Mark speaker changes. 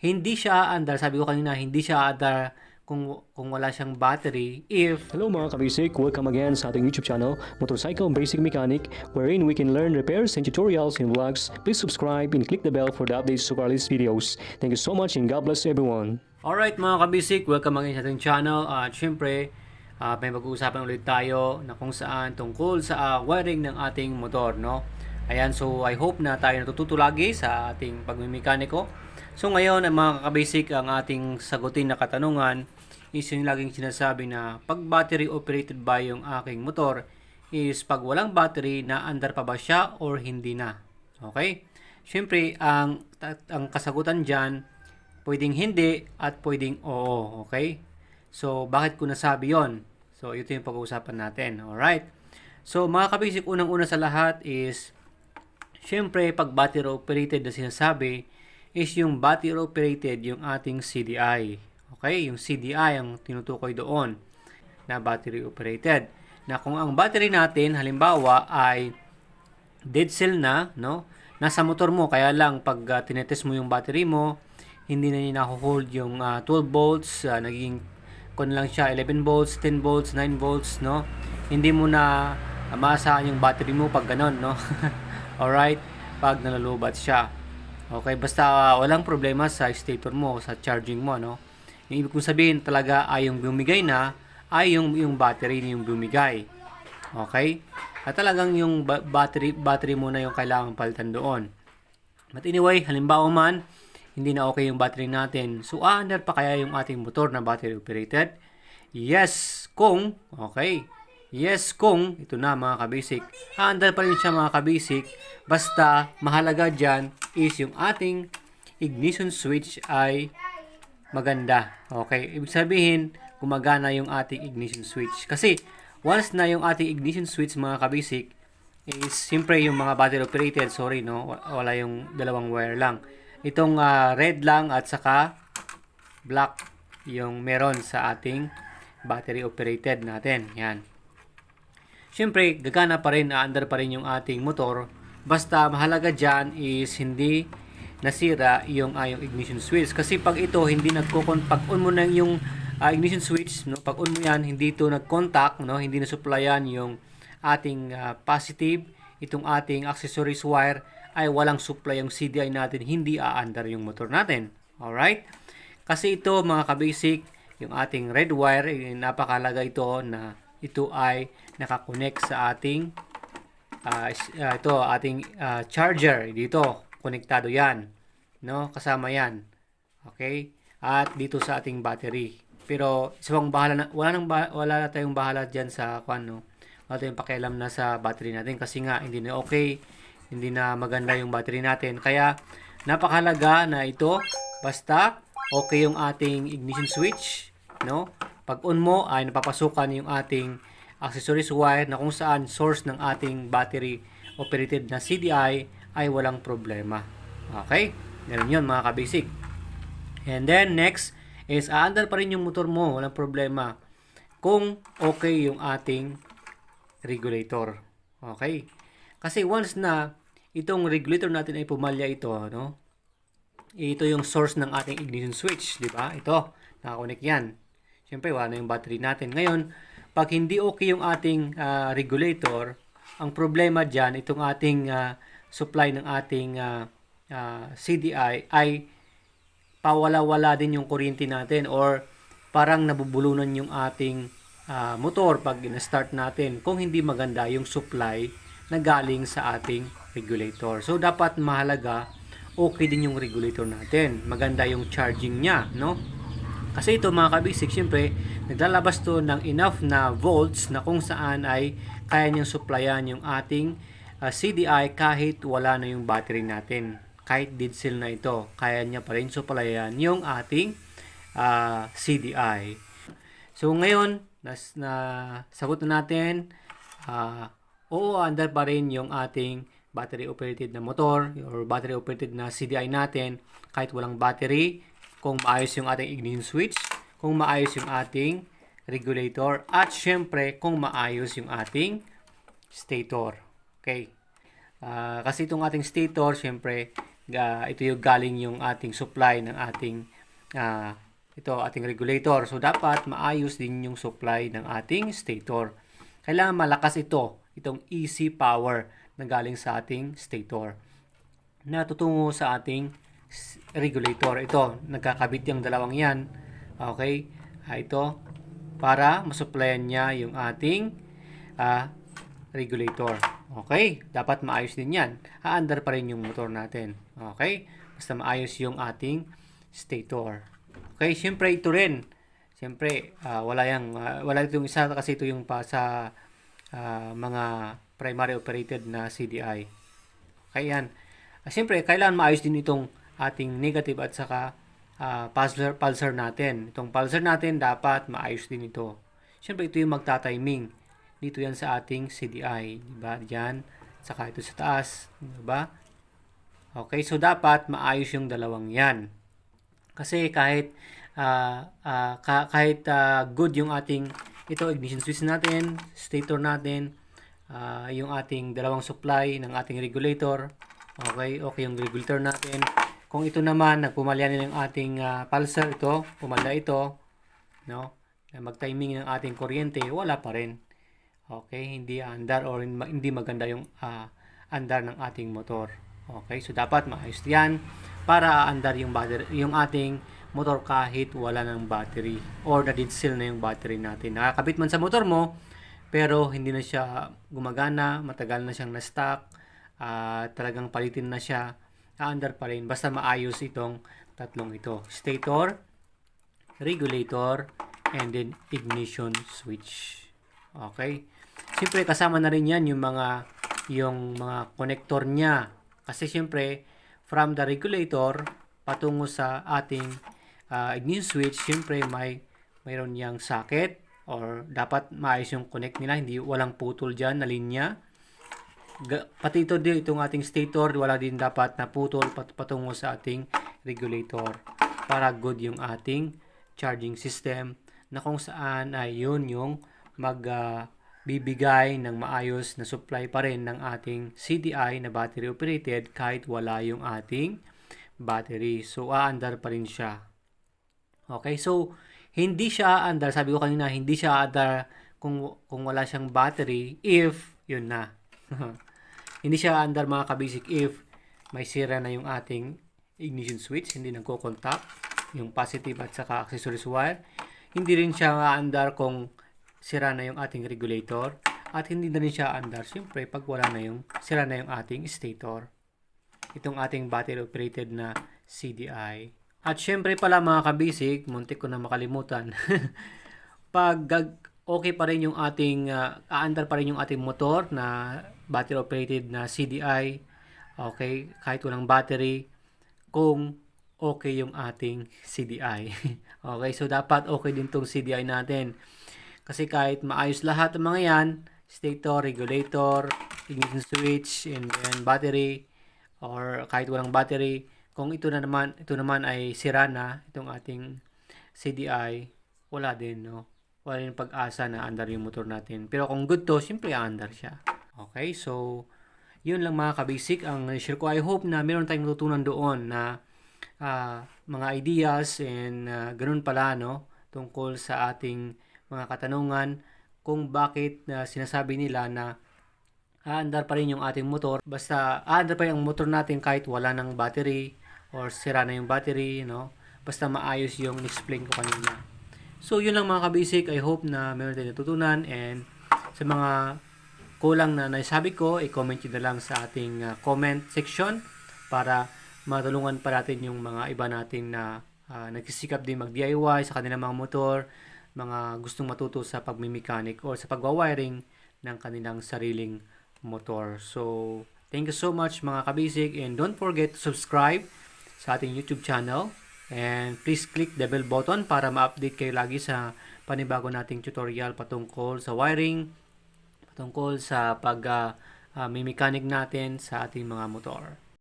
Speaker 1: hindi siya aandar, sabi ko kanina, hindi siya aandar kung wala siyang battery if
Speaker 2: Hello mga kabisik, welcome again sa ating YouTube channel, Motorcycle Basic Mechanic, wherein we can learn repairs and tutorials and vlogs. Please subscribe and click the bell for the updates of our latest videos. Thank you so much and God bless everyone.
Speaker 1: Alright mga kabisik, welcome again sa ating channel. At syempre, may mag-uusapan ulit tayo na kung saan tungkol sa wiring ng ating motor, no? Ayan, so I hope na tayo natututo lagi sa ating pagmimekaniko. So ngayon, mga kabisik, ang ating sagutin na katanungan is yung laging sinasabi na pag battery operated ba yung aking motor is pag walang battery, naandar pa ba siya or hindi na? Okay? Syempre, ang kasagutan dyan, pwedeng hindi at pwedeng oo. Okay? So, bakit ko nasabi yon? So, ito yung pag-uusapan natin. Alright? So, mga kabisik, unang-una sa lahat is, syempre, pag battery operated na sinasabi, is yung battery operated yung ating CDI. Okay? Yung CDI ang tinutukoy doon na battery operated. Na kung ang battery natin, halimbawa, ay dead cell na, no? Nasa motor mo, kaya lang pag tinetest mo yung battery mo, hindi na niya naho-hold yung 12 volts, naging kung lang siya 11 volts, 10 volts, 9 volts, no? Hindi mo na maasahan yung battery mo pag ganon, no? Alright? Pag nalulubat siya. Okay, basta walang problema sa stator mo, sa charging mo, no? Yung ibig kong sabihin talaga ay yung bumigay na, ay yung battery yung bumigay. Okay? At talagang yung battery mo na yung kailangan palitan doon. But anyway, halimbawa man, hindi na okay yung battery natin. So, aandar pa kaya yung ating motor na battery operated? Yes, kung, okay. Yes, kung, ito na mga kabisik. Aandar pa rin siya mga kabisik. Basta, mahalaga dyan is yung ating ignition switch ay maganda. Okay, ibig sabihin, gumagana yung ating ignition switch. Kasi, once na yung ating ignition switch mga kabisik, is siyempre yung mga battery operated, sorry no, wala yung dalawang wire lang. Itong red lang at saka black yung meron sa ating battery operated natin. Yan. Siyempre, gagana pa rin, aandar pa rin yung ating motor. Basta mahalaga dyan is hindi nasira yung ignition switch. Kasi pag ito hindi pag on mo na yung ignition switch, no, pag on mo yan, hindi ito nag-contact, no, hindi na supplyan yung ating positive, itong ating accessories wire ay walang supply yung CDI natin, hindi aandar yung motor natin. Alright? Kasi ito mga kabasic, yung ating red wire, napakalaga ito na ito ay nakakonect sa ating charger. Dito, konektado yan. No? Kasama yan. Okay? At dito sa ating battery. Pero isang bahala na, wala na tayong bahala diyan sa no? Wala tayong pakialam na sa battery natin kasi nga hindi na okay, hindi na maganda yung battery natin. Kaya napakahalaga na ito, basta okay yung ating ignition switch, no? Pag on mo ay napapasukan yung ating accessories wire na kung saan source ng ating battery operated na CDI ay walang problema. Okay? Ganun yun mga kabasic. And then next is aandar pa rin yung motor mo, walang problema. Kung okay yung ating regulator. Okay? Kasi once na itong regulator natin ay pumalya ito, no? Ito yung source ng ating ignition switch, di ba? Ito, nakakonect yan. Siyempre, wala na yung battery natin. Ngayon, pag hindi okay yung ating regulator, ang problema dyan, itong ating supply ng ating CDI ay pawala-wala din yung kuryente natin or parang nabubulunan yung ating motor pag na-start natin kung hindi maganda yung supply na galing sa ating regulator. So, dapat mahalaga, okay din yung regulator natin. Maganda yung charging niya, no? Kasi ito mga kabisik, syempre, naglalabas to ng enough na volts na kung saan ay kaya niyang supplyan yung ating CDI kahit wala na yung battery natin. Kahit dead cell na ito, kaya niya pa rin supplyan yung ating CDI. So ngayon, na sagot na natin, oo, andar pa rin yung ating battery operated na motor or battery operated na CDI natin kahit walang battery, kung maayos yung ating ignition switch, kung maayos yung ating regulator, at syempre kung maayos yung ating stator. Okay? Kasi itong ating stator, syempre ito yung galing yung ating supply ng ating ating regulator. So dapat maayos din yung supply ng ating stator. Kailangan malakas itong AC power na galing sa ating stator na tutungo sa ating regulator. Ito, nagkakabit yung dalawang yan. Okay? Ito, para masupplyan niya yung ating regulator. Okay? Dapat maayos din yan. Haandar pa rin yung motor natin. Okay? Basta maayos yung ating stator. Okay? Siyempre, ito rin. Siyempre, wala itong isa kasi ito yung pa sa mga primary operated na CDI. Okay, yan. Siyempre, kailangan maayos din itong ating negative at saka pulsar natin. Itong pulsar natin, dapat maayos din ito. Siyempre, ito yung magta-timing. Dito yan sa ating CDI. Diba? Diyan. Saka ito sa taas. Diba? Okay, so dapat maayos yung dalawang yan. Kasi kahit good yung ating ignition switch natin, stator natin, yung ating dalawang supply ng ating regulator, okay yung regulator natin. Kung ito naman nagpumalya ng ating pulsar, pumalya ito, no, mag-timing ng ating kuryente, wala pa rin. Okay, hindi andar or hindi maganda yung andar ng ating motor. Okay, so dapat maayos 'yan para andar yung battery, yung ating motor kahit wala ng battery or na-dead cell na yung battery natin. Nakakabit man sa motor mo, pero hindi na siya gumagana, matagal na siyang na-stock, talagang palitin na siya, aandar pa rin. Basta maayos itong tatlong ito. Stator, regulator, and then ignition switch. Okay? Siyempre, kasama na rin yan yung mga connector niya. Kasi siyempre, from the regulator, patungo sa ating ignition switch, siyempre mayroon yang socket or dapat maayos yung connect nila, hindi walang putol dyan na linya. Pati ito din, itong ating stator, wala din dapat na putol patungo sa ating regulator para good yung ating charging system na kung saan ay yun yung bibigay ng maayos na supply pa rin ng ating CDI na battery operated kahit wala yung ating battery. So, aandar pa rin siya. Okay, so hindi siya aandar, sabi ko kanina, hindi siya aandar kung wala siyang battery if, yun na. Hindi siya aandar mga kabasic if may sira na yung ating ignition switch, hindi nagko-contact yung positive at saka accessories wire. Hindi rin siya aandar kung sira na yung ating regulator at hindi na rin siya aandar siyempre pag wala na yung sira na yung ating stator. Itong ating battery operated na CDI. At syempre pala mga kabisig, muntik ko na makalimutan. Pag okay pa rin yung ating, aandar pa rin yung ating motor na battery operated na CDI, okay, kahit walang battery, kung okay yung ating CDI. Okay, so dapat okay din tong CDI natin. Kasi kahit maayos lahat ng mga yan, stator, regulator, ignition switch, and then battery, or kahit walang battery, kung ito naman ay sira na, itong ating CDI, wala din, no? Wala din pag-asa na andar yung motor natin. Pero kung good to, siyempre andar siya. Okay, so, yun lang mga kabasic ang share ko. I hope na meron tayong matutunan doon na mga ideas and ganun pala, no? Tungkol sa ating mga katanungan kung bakit sinasabi nila na aandar pa rin yung ating motor. Basta aandar pa yung motor natin kahit wala ng battery or sira na yung battery, no? Basta maayos yung explain ko kanina. So, yun lang mga kabasic. I hope na meron tayong natutunan, and sa mga kulang na naisabi ko, i-comment nyo na lang sa ating comment section para matulungan pa natin yung mga iba natin na nagsisikap din mag-DIY sa kanilang mga motor, mga gustong matuto sa pagmimekanik or sa pagwawiring ng kanilang sariling motor. So, thank you so much mga kabasic, and don't forget to subscribe sa ating YouTube channel, and please click the bell button para ma-update kayo lagi sa panibago nating tutorial patungkol sa wiring, patungkol sa pag mechanic natin sa ating mga motor.